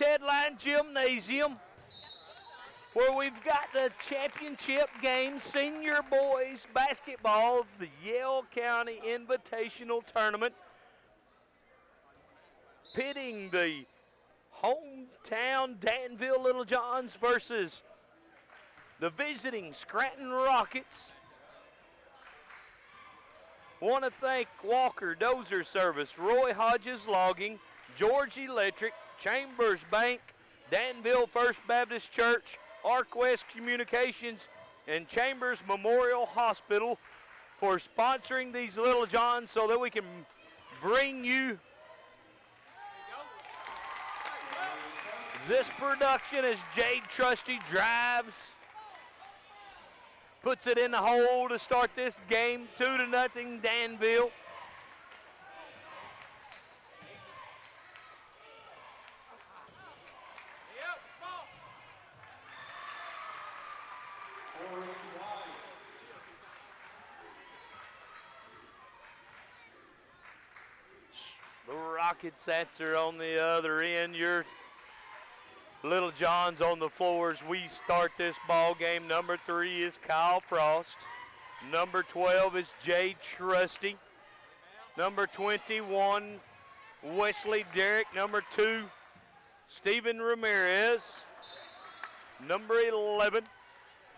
Tedline Gymnasium, where we've got the championship game, senior boys basketball of the Yale County Invitational Tournament, pitting the hometown Danville Little Johns versus the visiting Scranton Rockets. Want to thank Walker Dozer Service, Roy Hodges Logging, George Electric, Chambers Bank, Danville First Baptist Church, ArcWest Communications, and Chambers Memorial Hospital for sponsoring these Little Johns so that we can bring you this production as Jade Trusty drives, puts it in the hole to start this game, 2-0 Danville. The Rockets answer on the other end. Your Little Johns on the floor as we start this ball game. Number 3 is Kyle Frost. Number 12 is Jay Trusty. Number 21, Wesley Derrick. Number 2, Stephen Ramirez. Number 11,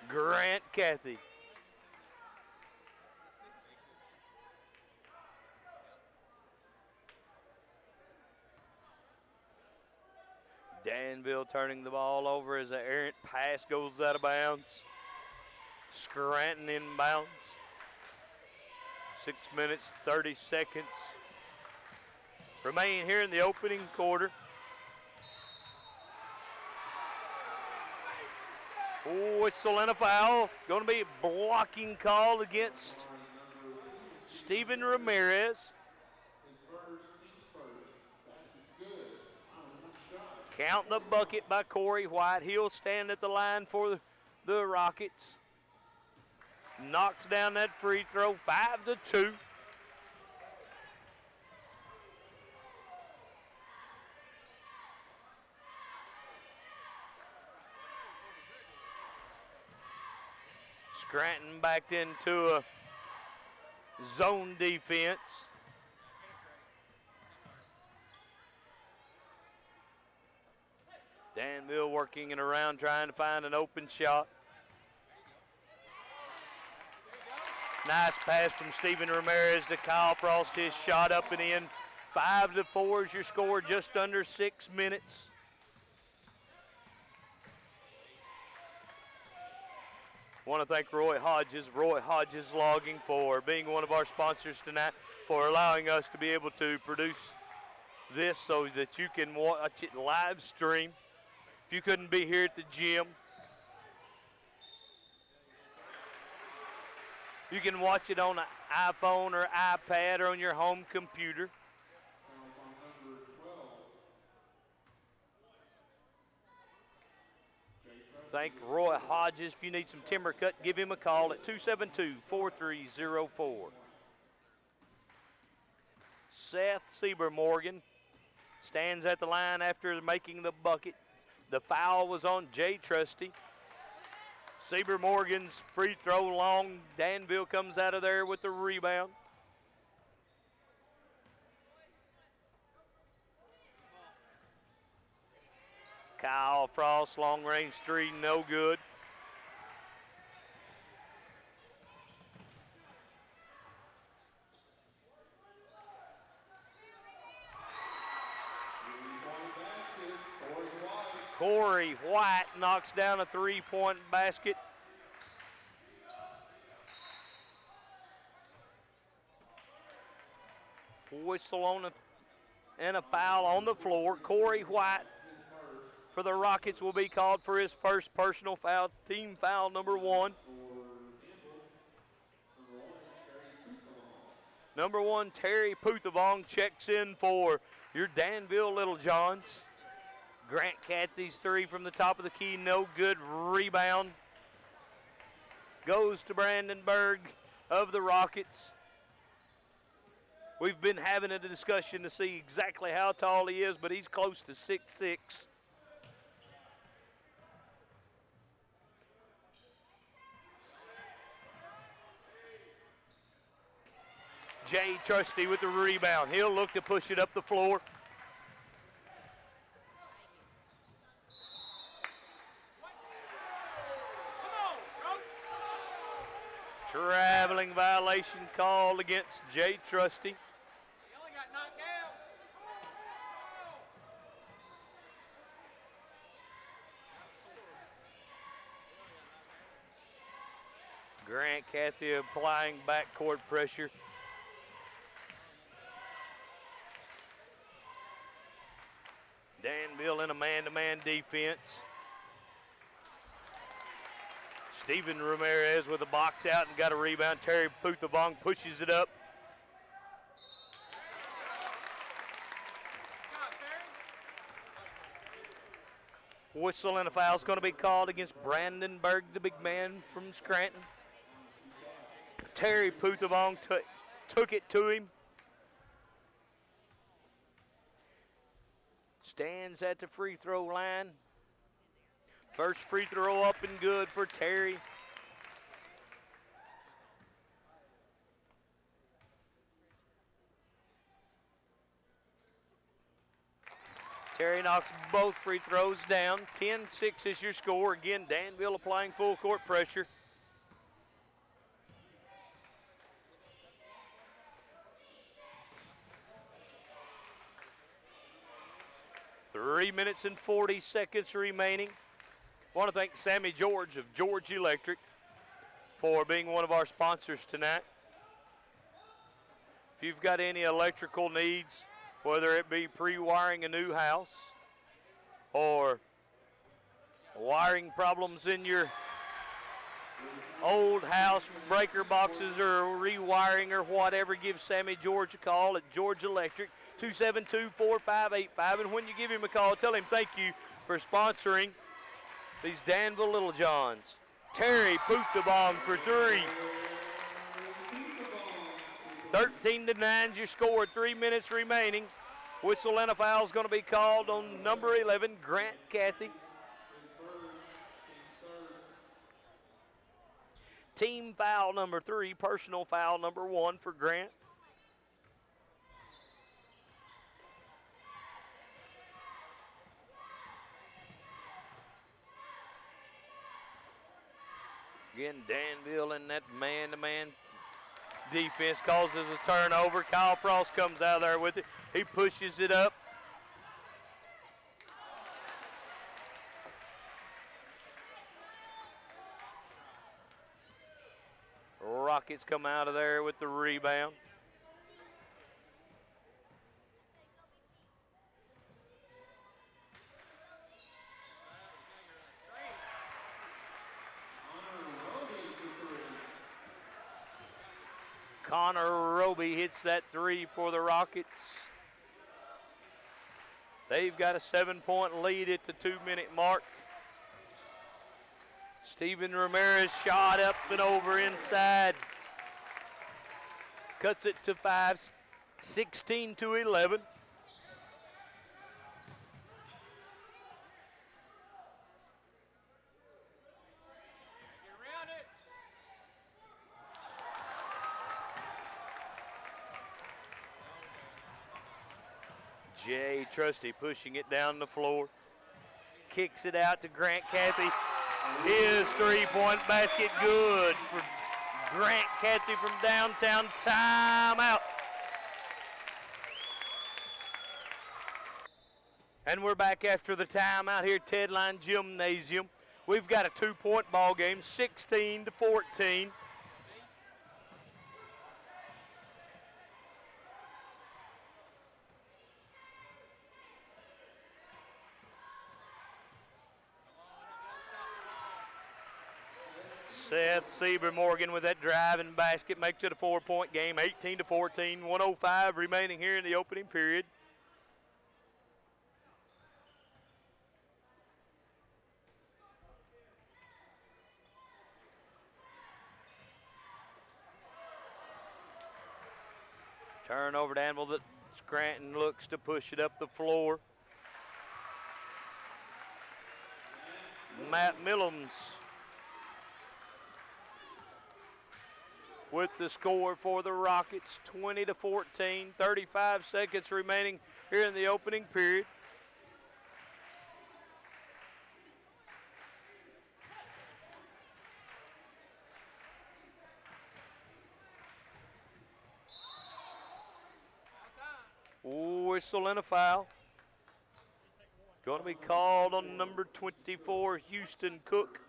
Grant Cathy. Danville turning the ball over as an errant pass goes out of bounds. Scranton inbounds. 6 minutes, 30 seconds remain here in the opening quarter. Whistle and a foul. Going to be a blocking call against Stephen Ramirez. Count the bucket by Corey White. He'll stand at the line for the Rockets. Knocks down that free throw, 5-2. Scranton backed into a zone defense. Danville working it around, trying to find an open shot. Nice pass from Stephen Ramirez to Kyle Frost. His shot up and in. 5-4 is your score, just under 6 minutes. Want to thank Roy Hodges Logging, for being one of our sponsors tonight, for allowing us to be able to produce this so that you can watch it live stream. If you couldn't be here at the gym, you can watch it on an iPhone or iPad or on your home computer. Thank Roy Hodges. If you need some timber cut, give him a call at 272-4304. Seth Sieber-Morgan stands at the line after making the bucket. The foul was on Jay Trusty. Sieber-Morgan's free throw long. Danville comes out of there with the rebound. Kyle Frost, long range three, no good. Corey White knocks down a three-point basket. Whistle on and a foul on the floor. Corey White for the Rockets will be called for his first personal foul, team foul number 1. Number 1, Terry Puthavong checks in for your Danville Little Johns. Grant Cathy's three from the top of the key, no good. Rebound goes to Brandenburg of the Rockets. We've been having a discussion to see exactly how tall he is, but he's close to 6'6". Jay Trusty with the rebound. He'll look to push it up the floor. Traveling violation called against Jay Trusty. He only got knocked down. Grant Cathy applying backcourt pressure. Danville in a man-to-man defense. Steven Ramirez with a box out and got a rebound. Terry Puthavong pushes it up. Whistle and a foul is going to be called against Brandon Berg, the big man from Scranton. Terry Puthavong took it to him. Stands at the free throw line. First free throw up and good for Terry. Terry knocks both free throws down. 10-6 is your score. Again, Danville applying full court pressure. Three minutes and 40 seconds remaining. I want to thank Sammy George of George Electric for being one of our sponsors tonight. If you've got any electrical needs, whether it be pre-wiring a new house or wiring problems in your old house, breaker boxes or rewiring or whatever, give Sammy George a call at George Electric, 272-4585. And when you give him a call, tell him thank you for sponsoring these Danville Little Johns. Terry Puthavong for three. 13-9 is your score, 3 minutes remaining. Whistle and a foul is going to be called on number 11, Grant Cathy. Team foul number 3, personal foul number 1 for Grant. Again, Danville in that man-to-man defense causes a turnover. Kyle Frost comes out there with it. He pushes it up. Rockets come out of there with the rebound. Connor Roby hits that three for the Rockets. They've got a 7-point lead at the 2-minute mark. Steven Ramirez shot up and over inside. Cuts it to 5, 16-11. Jay Trusty pushing it down the floor. Kicks it out to Grant Cathy. His three-point basket good for Grant Cathy from downtown. Timeout. And we're back after the timeout here at Tedline Gymnasium. We've got a 2-point ball game, 16-14. Seth Sieber-Morgan with that driving basket makes it a 4-point game, 18-14, 1:05 remaining here in the opening period. Turnover to Danville that Scranton looks to push it up the floor. Matt Millums with the score for the Rockets, 20-14, 35 seconds remaining here in the opening period. Whistle and a foul. Going to be called on number 24, Houston Cook.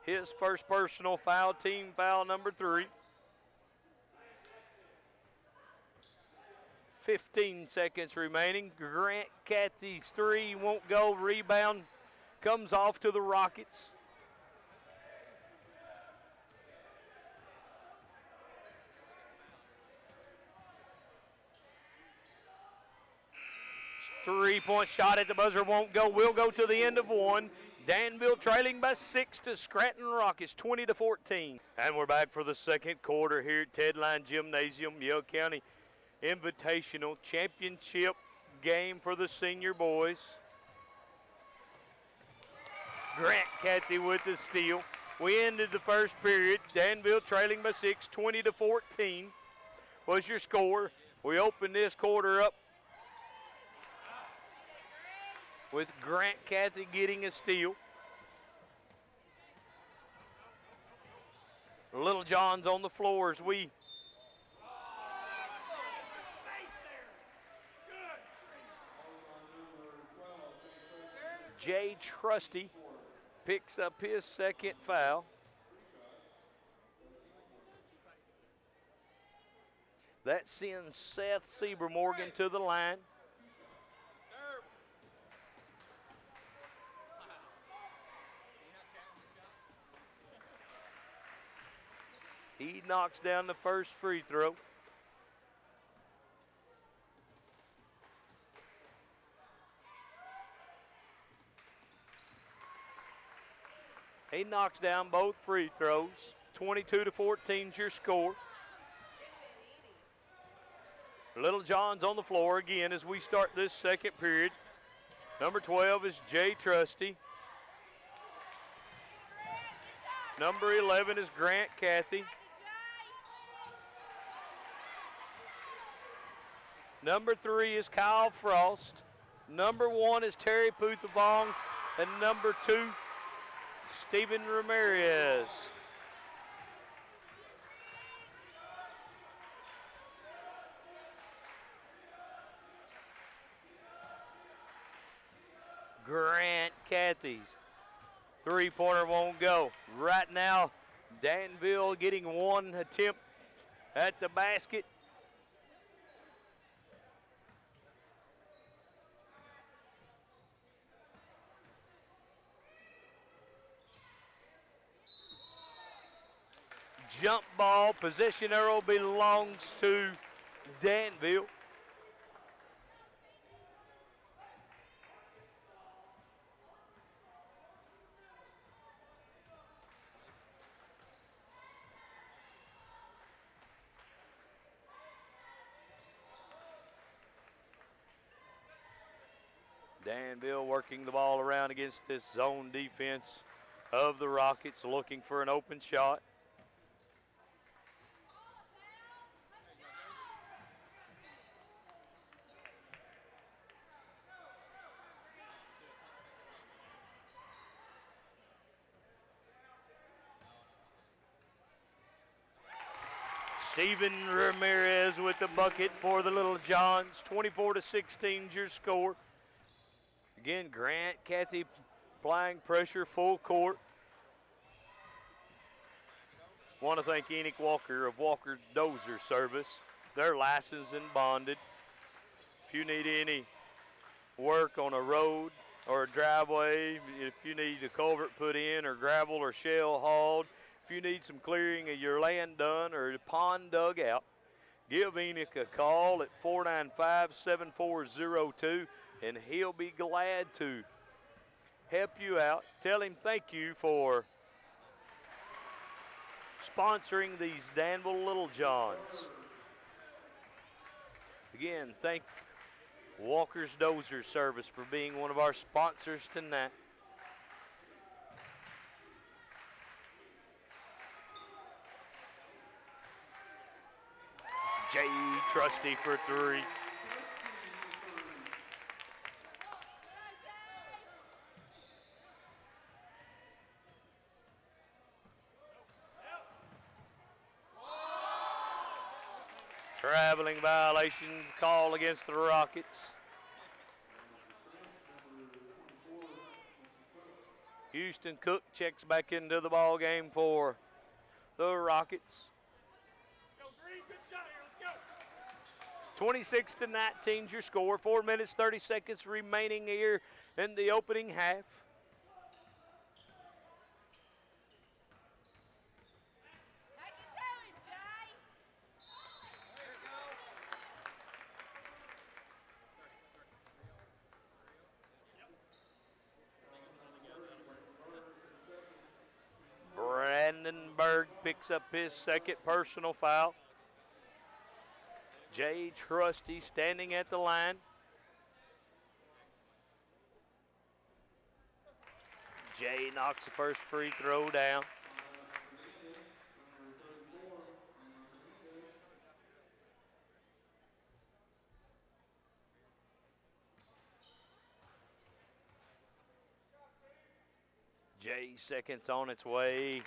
His first personal foul, team foul number 3. 15 seconds remaining. Grant Cathy's 3 won't go. Rebound comes off to the Rockets. Three-point shot at the buzzer won't go. Will go to the end of 1. Danville trailing by 6 to Scranton Rockets, 20-14. And we're back for the second quarter here at Tedline Gymnasium, Yale County Invitational Championship game for the senior boys. Grant Cathy with the steal. We ended the first period. Danville trailing by 6, 20-14 was your score. We opened this quarter up with Grant Cathy getting a steal. Little John's on the floor as we Jay Trusty picks up his second foul. That sends Seth Siebermorgan to the line. He knocks down the first free throw. He knocks down both free throws. 22-14 is your score. Little John's on the floor again as we start this second period. Number 12 is Jay Trusty. Number 11 is Grant Cathy. Number 3 is Kyle Frost. Number 1 is Terry Puthavong. And number 2, Stephen Ramirez. Grant Cathy's three-pointer won't go. Right now, Danville getting one attempt at the basket. Jump ball, possession arrow belongs to Danville. Danville working the ball around against this zone defense of the Rockets, looking for an open shot. Stephen Ramirez with the bucket for the Little Johns. 24-16 is your score. Again, Grant Cathy applying pressure full court. Want to thank Enoch Walker of Walker's Dozer Service. They're licensed and bonded. If you need any work on a road or a driveway, if you need a culvert put in or gravel or shell hauled, if you need some clearing of your land done or a pond dug out, give Enoch a call at 495-7402, and he'll be glad to help you out. Tell him thank you for sponsoring these Danville Little Johns. Again, thank Walker's Dozer Service for being one of our sponsors tonight. Jay Trusty for three. Traveling violations call against the Rockets. Houston Cook checks back into the ball game for the Rockets. 26-19 your score. 4 minutes, 30 seconds remaining here in the opening half. Brandenburg picks up his second personal foul. Jay Trusty standing at the line. Jay knocks the first free throw down. Jay seconds on its way.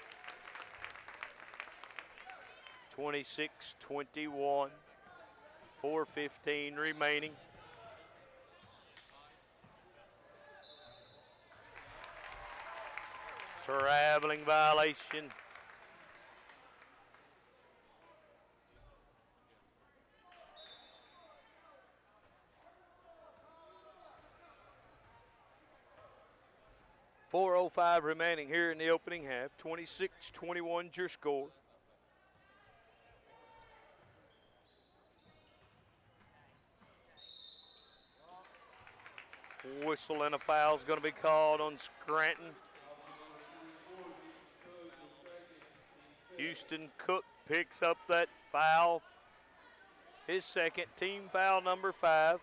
26-21. 4:15 remaining. Traveling violation. .405 remaining here in the opening half. 26-21 your score. Whistle and a foul is going to be called on Scranton. Houston Cook picks up that foul. His second, team foul number 5.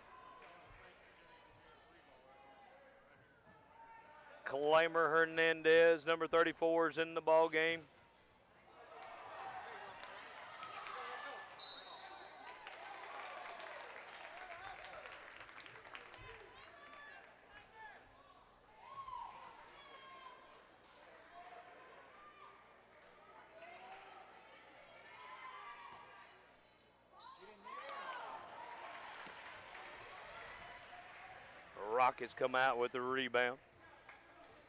Claimer Hernandez, number 34, is in the ball game. Rockets come out with the rebound.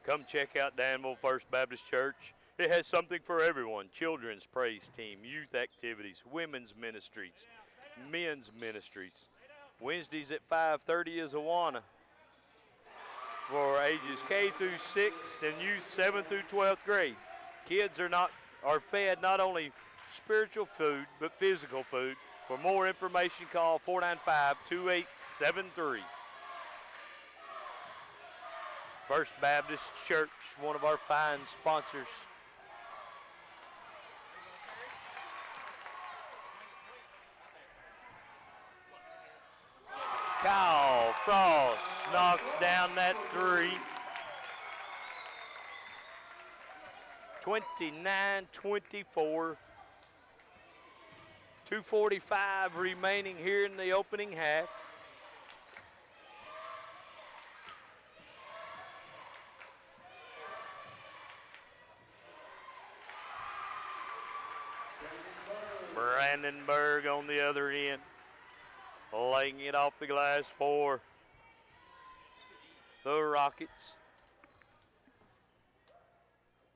Come check out Danville First Baptist Church. It has something for everyone. Children's praise team, youth activities, women's ministries, men's ministries. Wednesdays at 5:30 is Awana for ages K through 6 and youth 7th through 12th grade. Kids are fed not only spiritual food but physical food. For more information, call 495-2873. First Baptist Church, one of our fine sponsors. Kyle Frost knocks down that three. 29-24. 2:45 remaining here in the opening half. Brandenburg on the other end, laying it off the glass for the Rockets.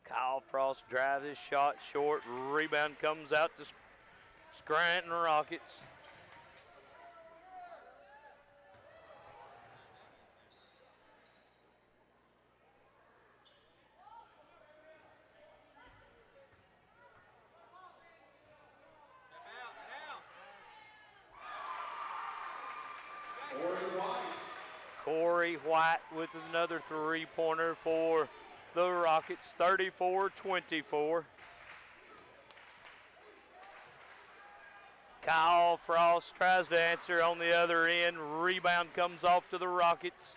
Kyle Frost drives his shot short. Rebound comes out to Scranton Rockets. Corey White with another three-pointer for the Rockets, 34-24. Kyle Frost tries to answer on the other end. Rebound comes off to the Rockets.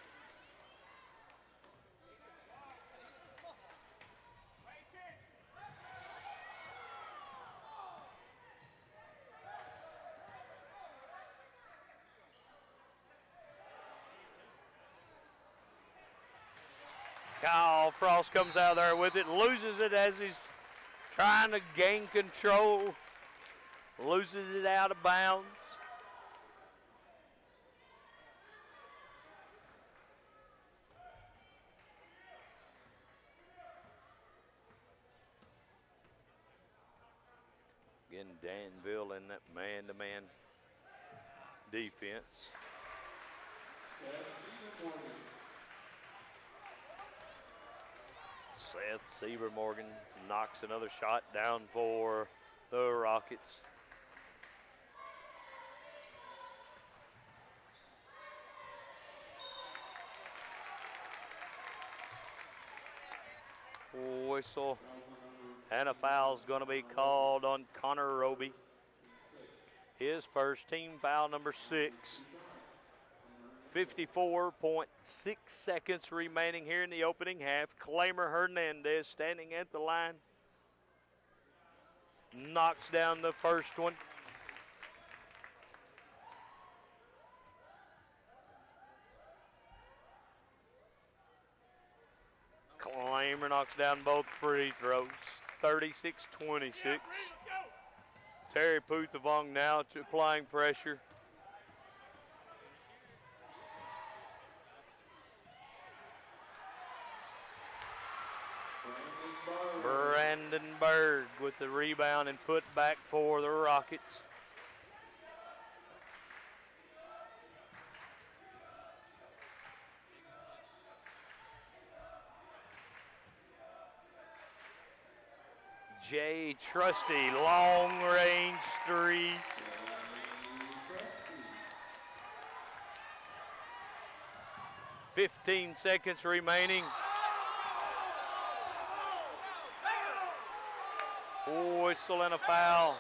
Kyle Frost comes out there with it, loses it as he's trying to gain control, loses it out of bounds. Again, Danville in that man-to-man defense. Seth Siebermorgan knocks another shot down for the Rockets. Whistle. And a foul's going to be called on Connor Roby. His first, team foul number 6. 54.6 seconds remaining here in the opening half. Clamer Hernandez standing at the line. Knocks down the first one. Clamer knocks down both free throws. 36-26. Terry Puthavong now applying pressure. Brandon Berg with the rebound and put back for the Rockets. Jay Trusty, long range three. "15 seconds remaining. Whistle and a foul.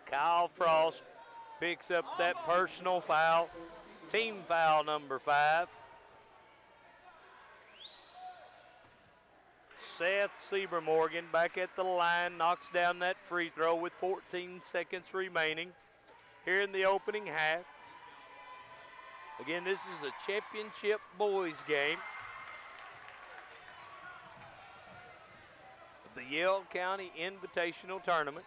Kyle Frost picks up that personal foul. Team foul number 5. Seth Siebermorgan back at the line, knocks down that free throw with 14 seconds remaining here in the opening half. Again, this is the championship boys game of the Yale County Invitational Tournament.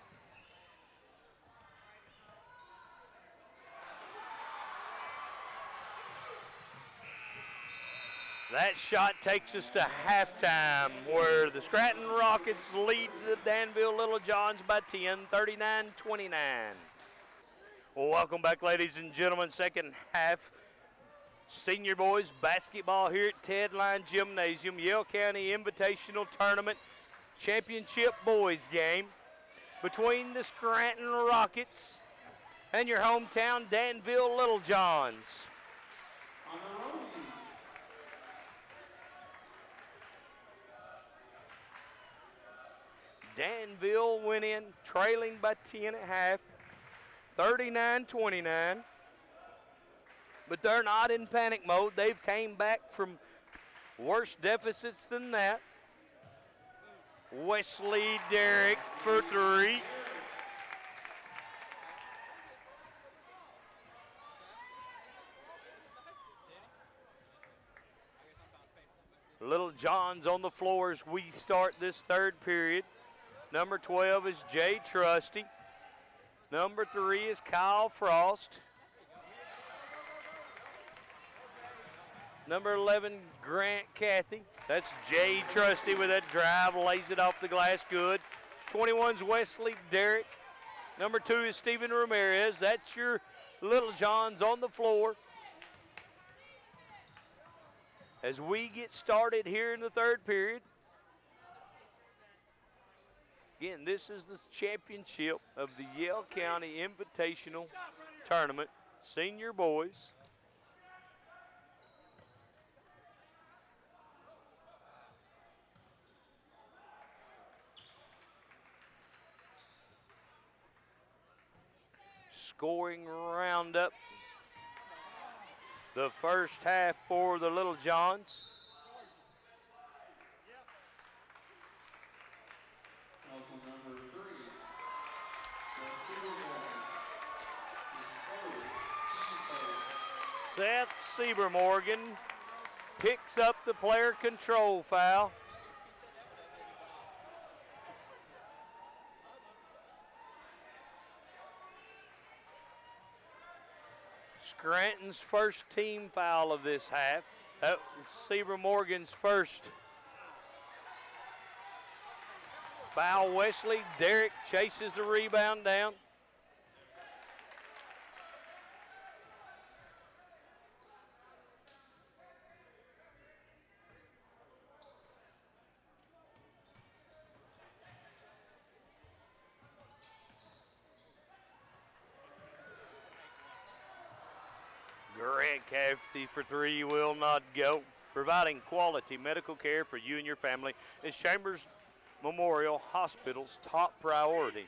That shot takes us to halftime, where the Scranton Rockets lead the Danville Little Johns by 10, 39-29. Well, welcome back, ladies and gentlemen. Second half, senior boys basketball here at Ted Line Gymnasium. Yale County Invitational Tournament Championship boys game between the Scranton Rockets and your hometown Danville Little Johns. Danville went in trailing by 10 at half, 39-29. But they're not in panic mode. They've came back from worse deficits than that. Wesley Derrick for 3. Little John's on the floor as we start this third period. Number 12 is Jay Trusty. Number 3 is Kyle Frost. Number 11, Grant Cathy. That's Jay Trusty with that drive, lays it off the glass, good. 21's Wesley Derrick. Number 2 is Stephen Ramirez. That's your Little Johns on the floor. As we get started here in the third period. Again, this is the championship of the Yale County Invitational Tournament, senior boys. Scoring roundup. The first half for the Little Johns. Seth Siebermorgan picks up the player control foul. Scranton's first team foul of this half. That was Siebermorgan's first foul. Wesley Derrick chases the rebound down. Grant Cafferty for three will not go. Providing quality medical care for you and your family is Chambers Memorial Hospital's top priority.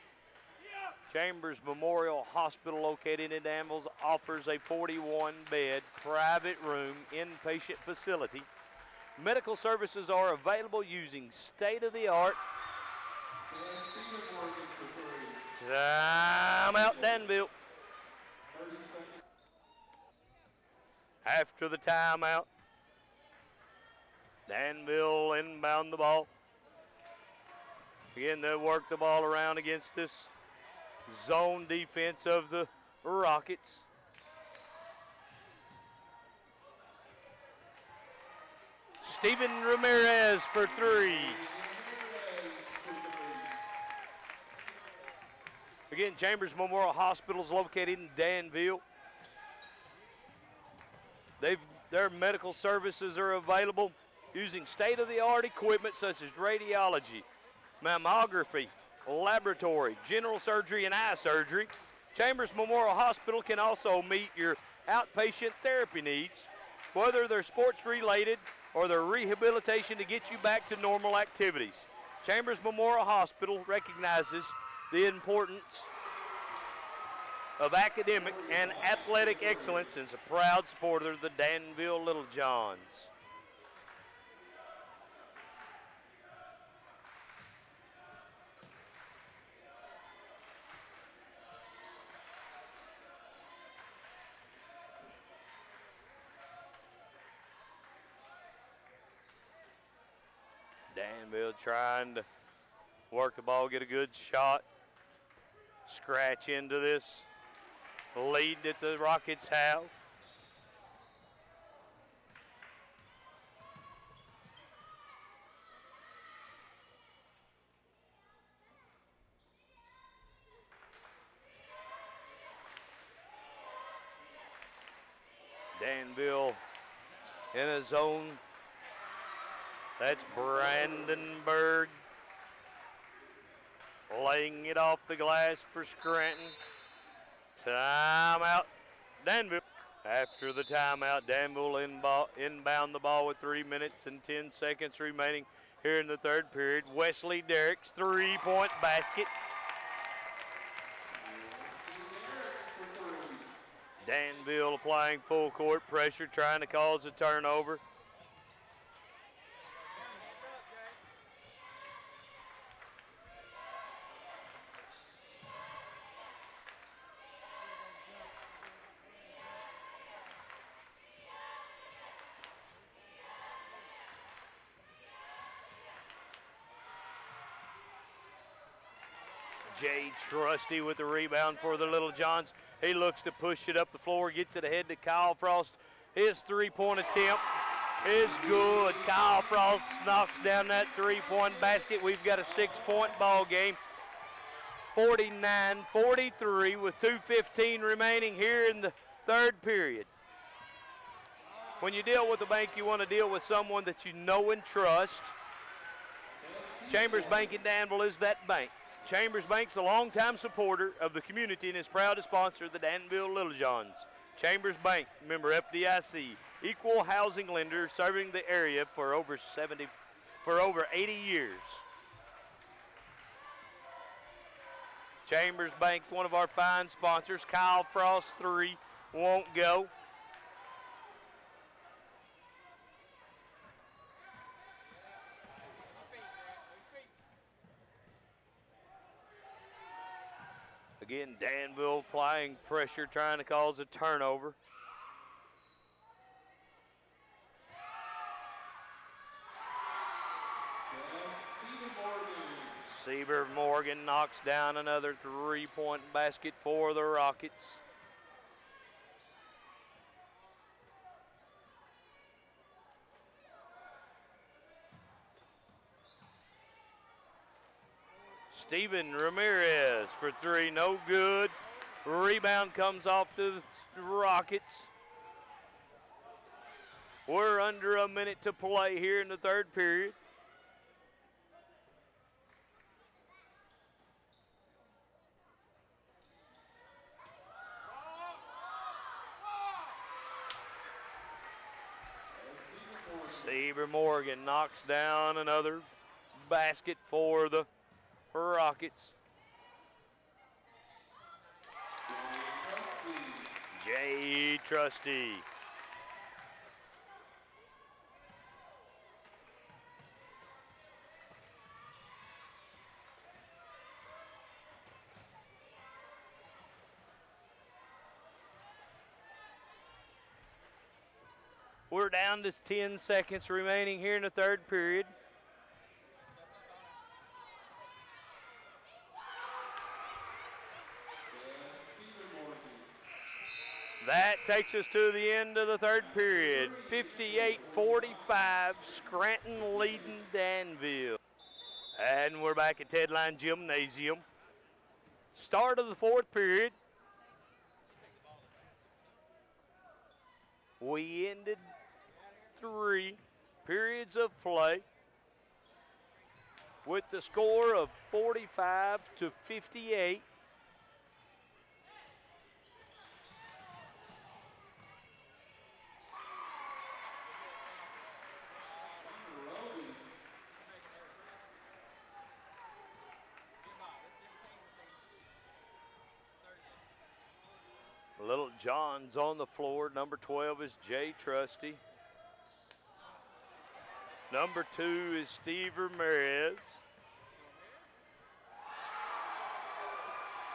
Chambers Memorial Hospital, located in Danville, offers a 41-bed private room inpatient facility. Medical services are available using state-of-the-art. Timeout, Danville. After the timeout, Danville inbound the ball. Again, they'll work the ball around against this zone defense of the Rockets. Steven Ramirez for three. Again, Chambers Memorial Hospital is located in Danville. Their medical services are available using state-of-the-art equipment such as radiology, mammography, laboratory, general surgery, and eye surgery. Chambers Memorial Hospital can also meet your outpatient therapy needs, whether they're sports-related or their rehabilitation to get you back to normal activities. Chambers Memorial Hospital recognizes the importance of academic and athletic excellence and is a proud supporter of the Danville Little Johns. Danville trying to work the ball, get a good shot, scratch into this lead that the Rockets have. Danville in a zone. That's Brandenburg laying it off the glass for Scranton. Timeout, Danville. After the timeout, Danville inbound the ball with 3 minutes and 10 seconds remaining here in the third period. Wesley Derrick's three-point basket. Danville applying full court pressure, trying to cause a turnover. Jay Trusty with the rebound for the Little Johns. He looks to push it up the floor, gets it ahead to Kyle Frost. His three-point attempt is good. Kyle Frost knocks down that three-point basket. We've got a 6-point ball game. 49-43 with 2:15 remaining here in the third period. When you deal with the bank, you want to deal with someone that you know and trust. Chambers Bank in Danville is that bank. Chambers Bank's a longtime supporter of the community and is proud to sponsor the Danville Little Johns. Chambers Bank, member FDIC, equal housing lender serving the area for over 80 years. Chambers Bank, one of our fine sponsors. Kyle Frost, three, won't go. Again, Danville applying pressure, trying to cause a turnover. Sieber Morgan knocks down another three-point basket for the Rockets. Steven Ramirez for three, no good. Rebound comes off to the Rockets. We're under a minute to play here in the third period. Sieber Morgan knocks down another basket for the Rockets. Jay Trusty. We're down to 10 seconds remaining here in the third period. That takes us to the end of the third period. 58-45, Scranton leading Danville. And we're back at Tedline Gymnasium. Start of the fourth period. We ended 3 periods of play with the score of 45-58. Little John's on the floor. Number 12 is Jay Trusty. Number 2 is Steve Ramirez.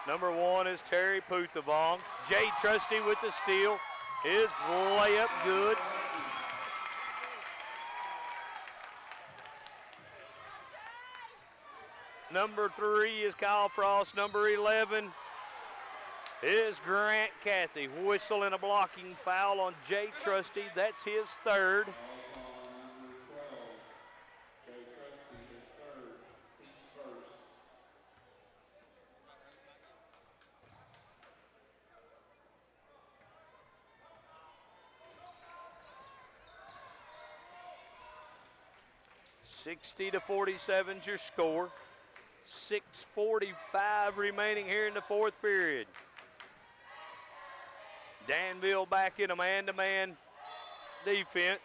Number 1 is Terry Puthavong. Jay Trusty with the steal. His layup good. Number 3 is Kyle Frost. Number 11 is Grant Cathy. Whistle and a blocking foul on Jay Trusty. That's his third. 60-47 is your score. 6:45 remaining here in the fourth period. Danville back in a man-to-man defense.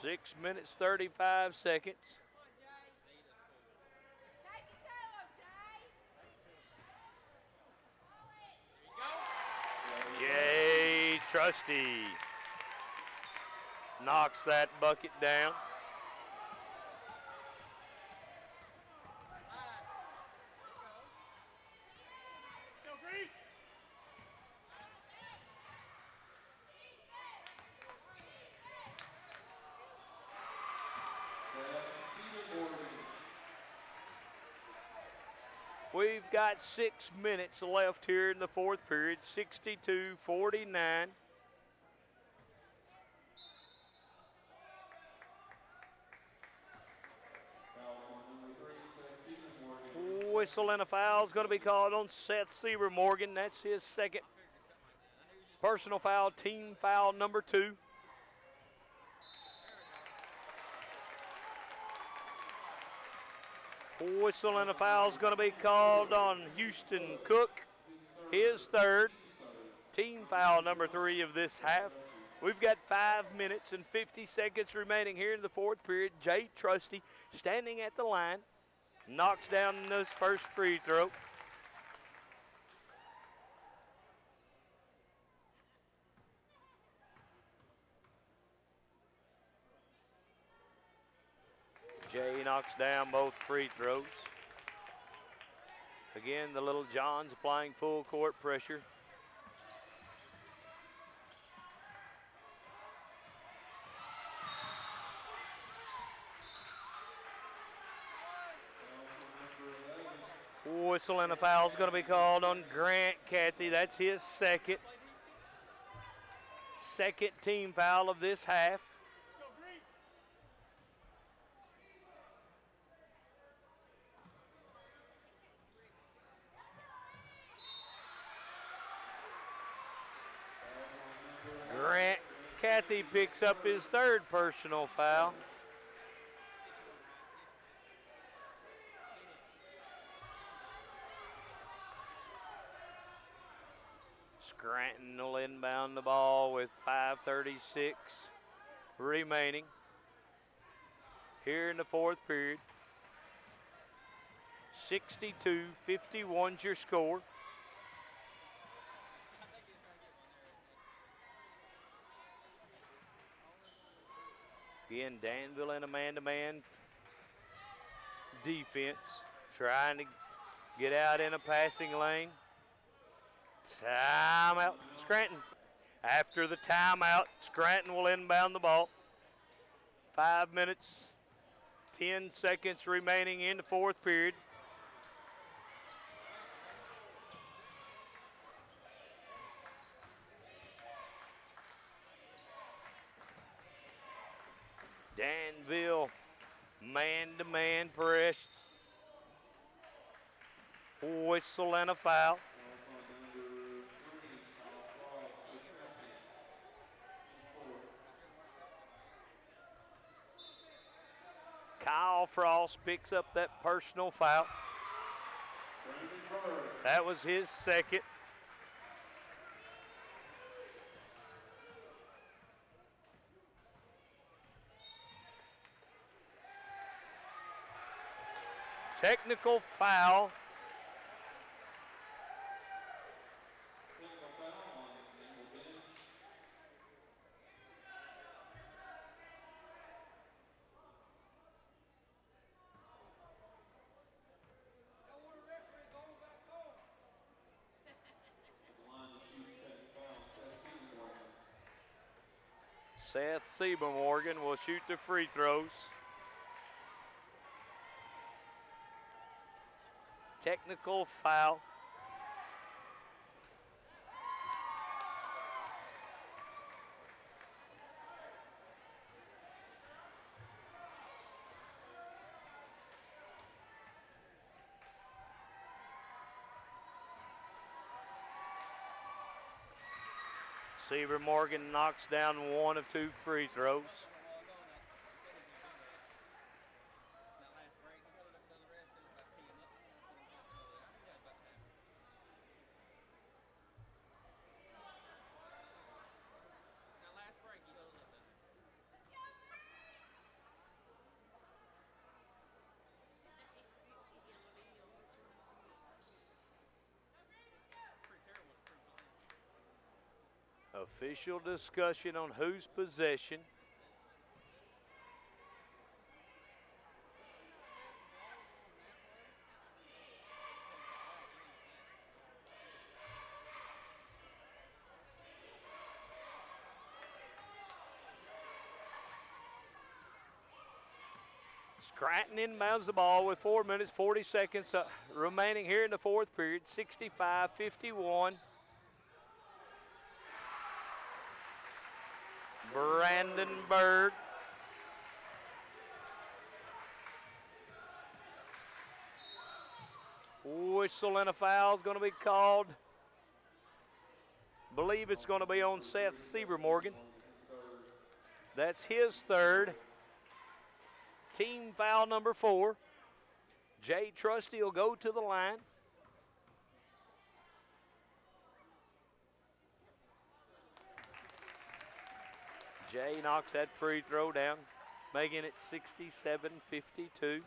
Six minutes, 35 seconds. Jay Trusty knocks that bucket down. We've got 6 minutes left here in the fourth period, 62-49. Whistle and a foul is going to be called on Seth Sieber Morgan. That's his second personal foul, team foul number 2. Whistle and a foul is going to be called on Houston Cook, his third, team foul number 3 of this half. We've got 5 minutes and 50 seconds remaining here in the fourth period. Jay Trusty standing at the line, knocks down this first free throw. Jay knocks down both free throws. Again, the Little Johns applying full court pressure. Whistle and a foul is going to be called on Grant Cathy. That's his second team foul of this half. Grant Cathy picks up his third personal foul. Scranton will inbound the ball with 5:36 remaining here in the fourth period. 62-51's your score. Again, Danville in a man-to-man defense, trying to get out in a passing lane. Timeout, Scranton. After the timeout, Scranton will inbound the ball. 5 minutes, 10 seconds remaining in the fourth period. Danville, man-to-man press. Whistle and a foul. Kyle Frost picks up that personal foul. That was his second. Technical foul. Seth Siebermorgan will shoot the free throws. Technical foul. Siebermorgan knocks down one of two free throws. Official discussion on whose possession. Scranton inbounds the ball with 4 minutes, 40 seconds remaining here in the fourth period, 65-51. Brandon Bird. Whistle and a foul is going to be called. Believe it's going to be on Seth Siebermorgan. That's his third. Team foul number 4. Jay Trusty will go to the line. Jay knocks that free throw down, making it 67-52.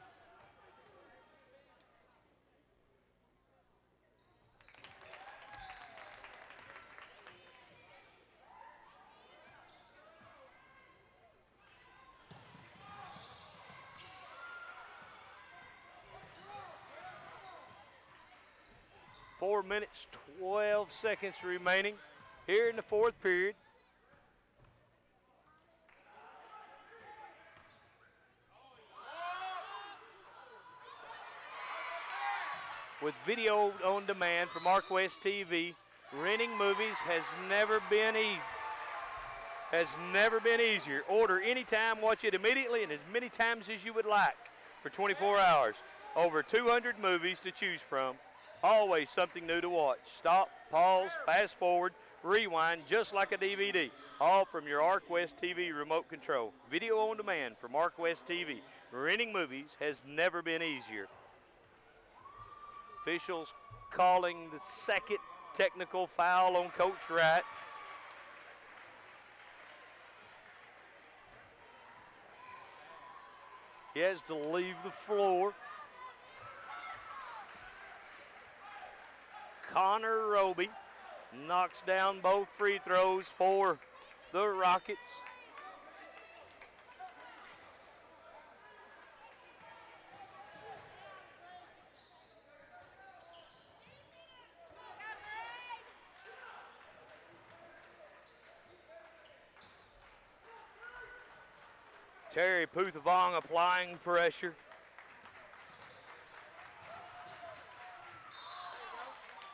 4 minutes, 12 seconds remaining here in the fourth period. With video on demand from ArcWest TV, renting movies has never been easy. Has never been easier. Order anytime, watch it immediately, and as many times as you would like for 24 hours. Over 200 movies to choose from. Always something new to watch. Stop, pause, fast forward, rewind, just like a DVD. All from your ArcWest TV remote control. Video on demand from ArcWest TV. Renting movies has never been easier. Officials calling the second technical foul on Coach Wright. He has to leave the floor. Connor Roby knocks down both free throws for the Rockets. Terry Puthavong applying pressure.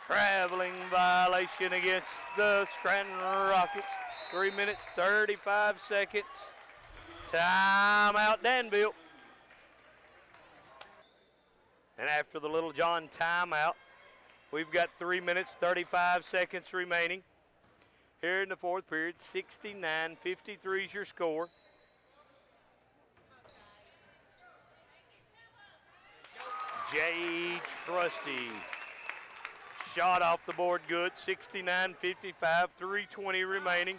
Traveling violation against the Scranton Rockets. 3 minutes, 35 seconds. Timeout, Danville. And after the Little John timeout, we've got 3 minutes, 35 seconds remaining. Here in the fourth period, 69-53 is your score. Jay Trusty. Shot off the board good, 69-55, 3:20 remaining.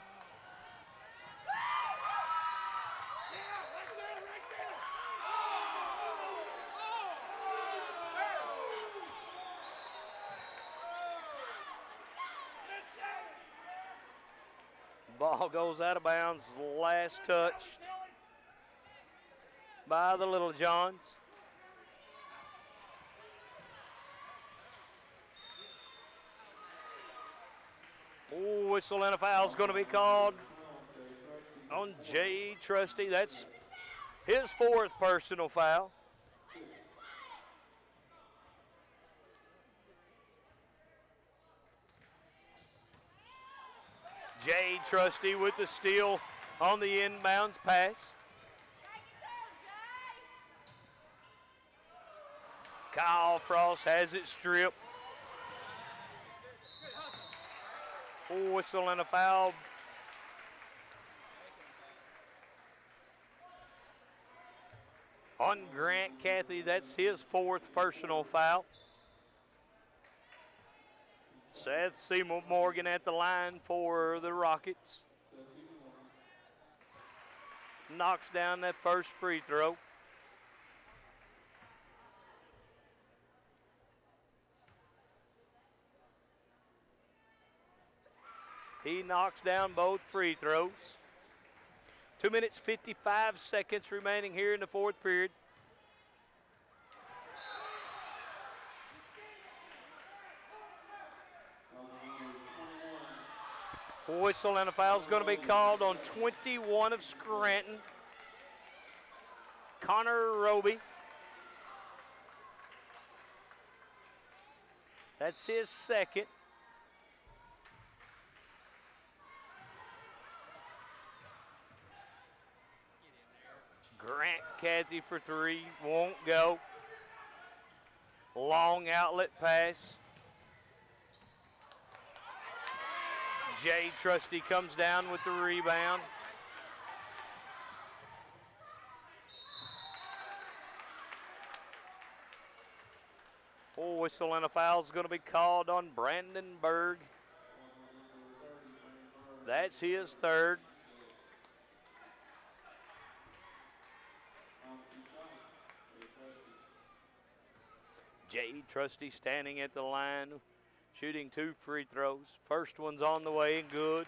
Ball goes out of bounds, last touched by the Little Johns. Oh, whistle and a foul is going to be called on Jay Trusty. That's his fourth personal foul. Jay Trusty with the steal on the inbounds pass. Kyle Frost has it stripped. Oh, whistle and a foul. On Grant Cathy, that's his fourth personal foul. Seth Seymour Morgan at the line for the Rockets. Knocks down that first free throw. He knocks down both free throws. 2 minutes, 55 seconds remaining here in the fourth period. Whistle and a foul is going to be called on 21 of Scranton. Connor Roby. That's his second. Grant Cathy for three, won't go. Long outlet pass. Jay Trusty comes down with the rebound. Oh, whistle and a foul is going to be called on Brandon Berg. That's his third. Jay Trusty standing at the line, shooting two free throws. First one's on the way and good.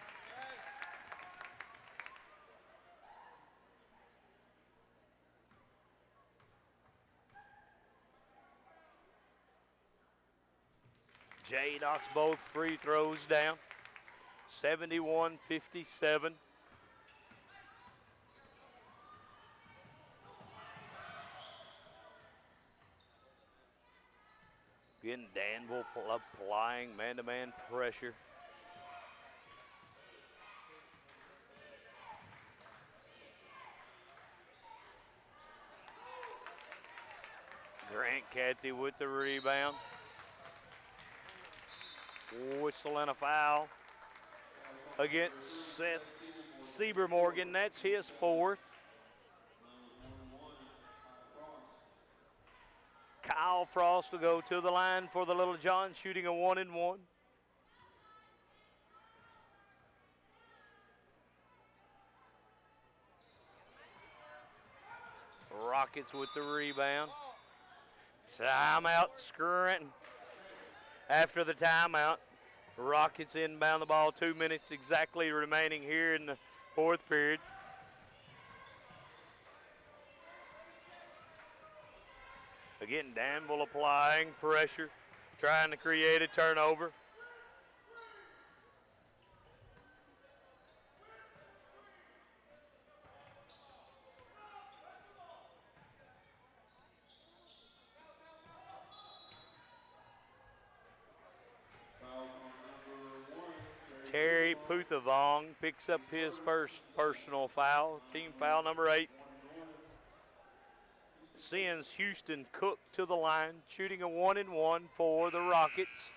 Jay knocks both free throws down. 71-57. Again, Danville applying man-to-man pressure. Grant Cathy with the rebound. Whistle and a foul against Seth Siebermorgan. That's his fourth. Kyle Frost will go to the line for the Little John, shooting a 1-and-1. Rockets with the rebound. Timeout, Scranton. After the timeout, Rockets inbound the ball. 2 minutes exactly remaining here in the fourth period. Again, Danville applying pressure, trying to create a turnover. Terry Puthavong picks up his first personal foul, team foul number 8. Sends Houston Cook to the line, shooting a 1-and-1 for the Rockets.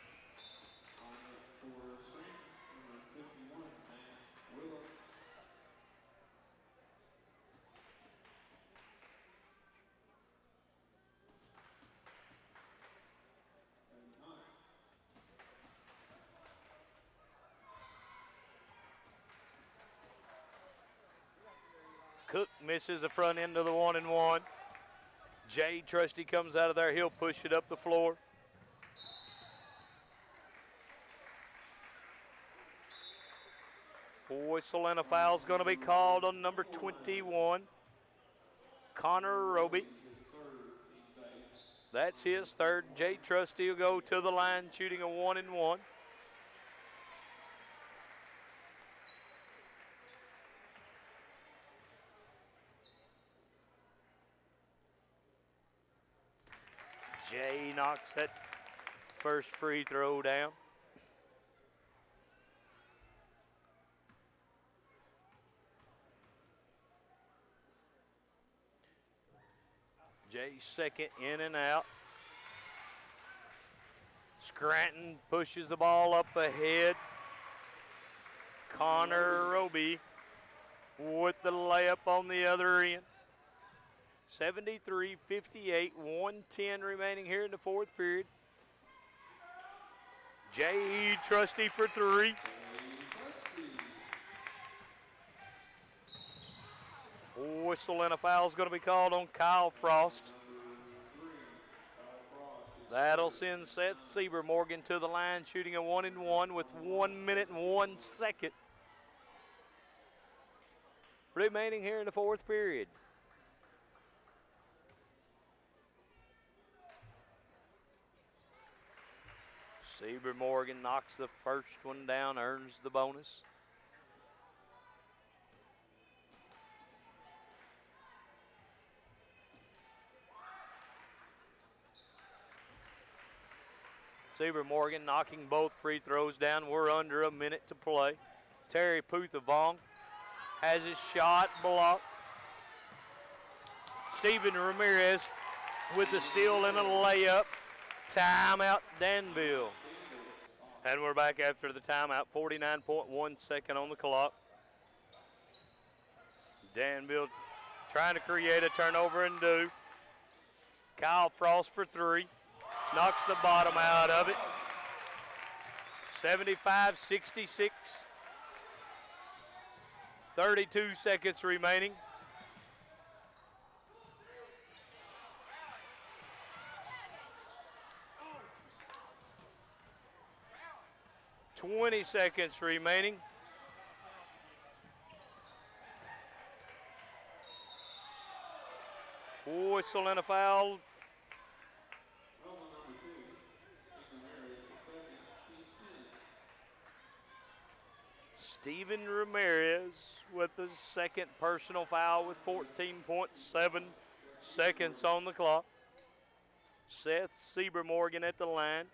Cook misses the front end of the 1-and-1. Jay Trusty comes out of there. He'll push it up the floor. Whistle and a foul is going to be called on number 21, Connor Roby. That's his third. Jay Trusty will go to the line, shooting a 1-and-1. Jay knocks that first free throw down. Jay's second in and out. Scranton pushes the ball up ahead. Connor Roby with the layup on the other end. 73-58, 1:10 remaining here in the fourth period. Jay Trusty for three. Whistle and a foul is going to be called on Kyle Frost. That'll send Seth Siebermorgan to the line, shooting a 1-and-1 with 1 minute and 1 second remaining here in the fourth period. Siebermorgan knocks the first one down, earns the bonus. Siebermorgan knocking both free throws down. We're under a minute to play. Terry Puthavong has his shot blocked. Steven Ramirez with the steal and a layup. Timeout, Danville. And we're back after the timeout. 49.1 second on the clock. Danville trying to create a turnover and do. Kyle Frost for three. Knocks the bottom out of it. 75-66. 32 seconds remaining. $20 seconds remaining. Whistle and a foul. Steven Ramirez with the second personal foul with 14.7 seconds on the clock. Seth Siebermorgan at the line.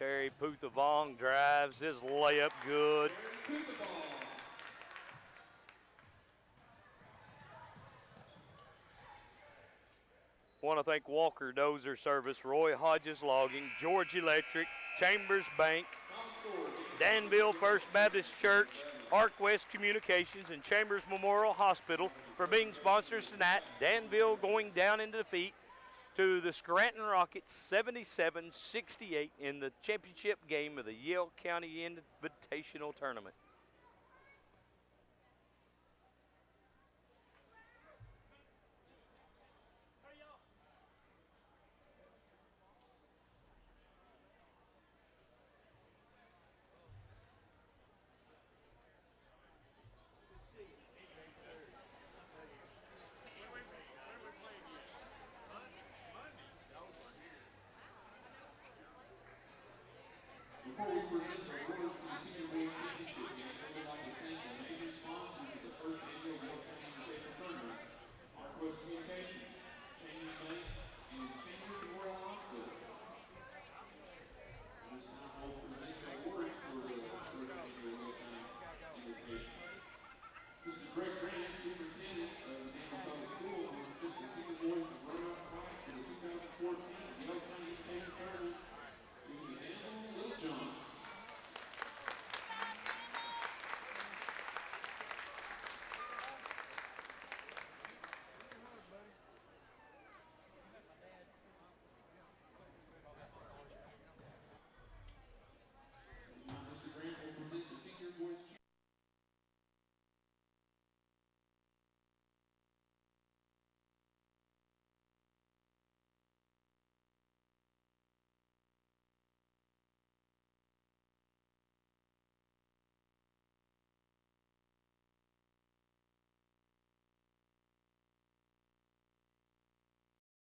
Terry Puthavong drives his layup good. Want to thank Walker Dozer Service, Roy Hodges Logging, George Electric, Chambers Bank, Danville First Baptist Church, Arc West Communications, and Chambers Memorial Hospital for being sponsors tonight. Danville going down in defeat to the Scranton Rockets 77-68 in the championship game of the Yale County Invitational Tournament. Before we present the awards for the Senior Boys Championship game, I would like to thank the major sponsors of the first annual Yale County Invitational Tournament, Arc West Communications, Chambers Bank, and Chambers Memorial Hospital. This time we'll present the awards for the first annual Yale County Invitation. Mr.